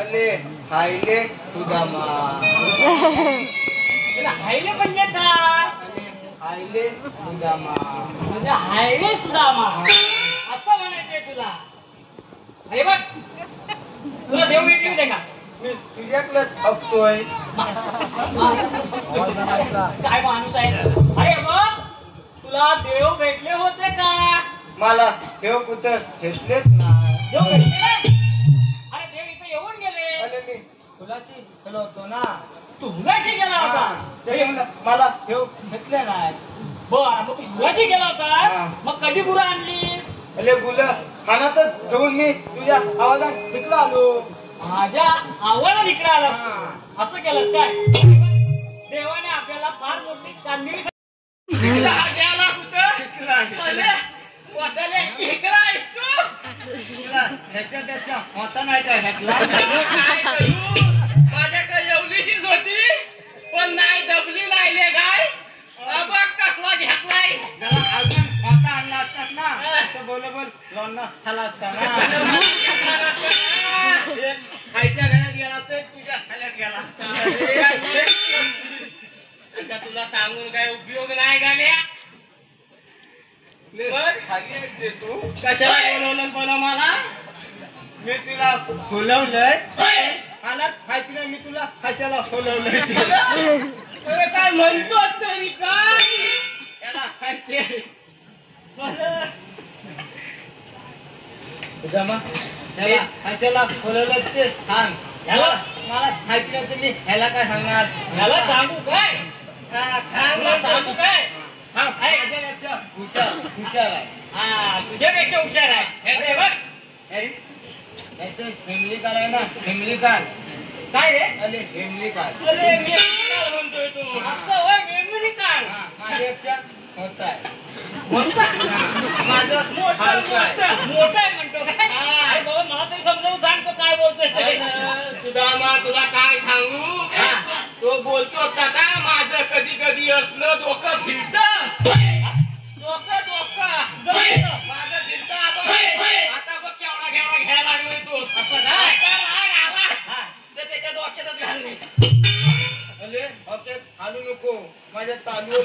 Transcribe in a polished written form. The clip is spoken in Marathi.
अले हायले सुदामा. हायले म्हणजे काय? हायले सुदामा म्हणजे हायले सुदामा असं म्हणायचंय तुला. अरे बघ तुला देव भेटली का? मी तुझ्याकडे थकतोय. काय माणूस आहे. अरे बघ तुला देव भेटले होते का? मला देव कुठं घेतलेच नाही. देव भेटले नाही? अरे देव इथे येऊन गेले. अरे मी तुलाशी खेळवतो ना. तू मुलाशी गेला होता. तरी मला देव घेतले नाही. बरं मग तू मुलाशी गेला हा. होता. मग कधी गुरु आणली? अरे गुलं खानातच घेऊन मी तुझ्या आवाजात तिकडं आलो. माझ्या आवाजात इकडे आला. हा. असं केलंस काय? देवाने आपल्याला फार मोठी कामगिरी द्यायला कुठं अरे, वसाले, इकडं आहेस तू? त्याच्या होता नाही का ह्यातला? काय करू? माझ्याकडे एवढीशीच होती पण नाही दबली नाही ले काय बघ कसला घेतलाय. जरा अजून होता आणला असतात ना तर बोल लोणा झाला असता ना. खायच्या घरात गेला तर तुझ्या खाल्यात गेला असता. आता तुला सांगून काय उपयोग नाही गाल्या. देतो कशाला बोलवलं बोला मला? मी तुला बोलवलंय. मला खायची नाही. मी तुला कशाला बोलवलंय? अरे काय म्हणतो तरी काय? याला खायचे जमा त्याला कशाला बोलवलं ते सांग. याला मला खायची नाही तर मी ह्याला काय सांगणार? याला सांगू काय? सांगू काय? हा माझ्यापेक्षा हुशार आहे. हा तुझ्यापेक्षा हुशार आहे. अरे बघ फॅमिली कार आहे ना. फॅमिली कार काय रे? अरे फॅमिली कार. अरे मेमरी कार म्हणतोय तू. असं होय मेमरी कार. माझ्यापेक्षा मोठा आहे. मोठा माझं हलकं आहे. मोठा आहे म्हणतो काय? अरे बाबा मला तरी समजावून सांग तो काय बोलतोय ते. सुदामा तुला काय सांगू तो बोलतो का माझं कधी कधी असलं डोकं फिरत माझं फिरत आता बघ केवढा केवढा घ्यायला लागलोय तो असं काय? आता राग आला तर त्याच्या डोक्यातच घालणे. अरे ओके हालू नको माझ्या तालू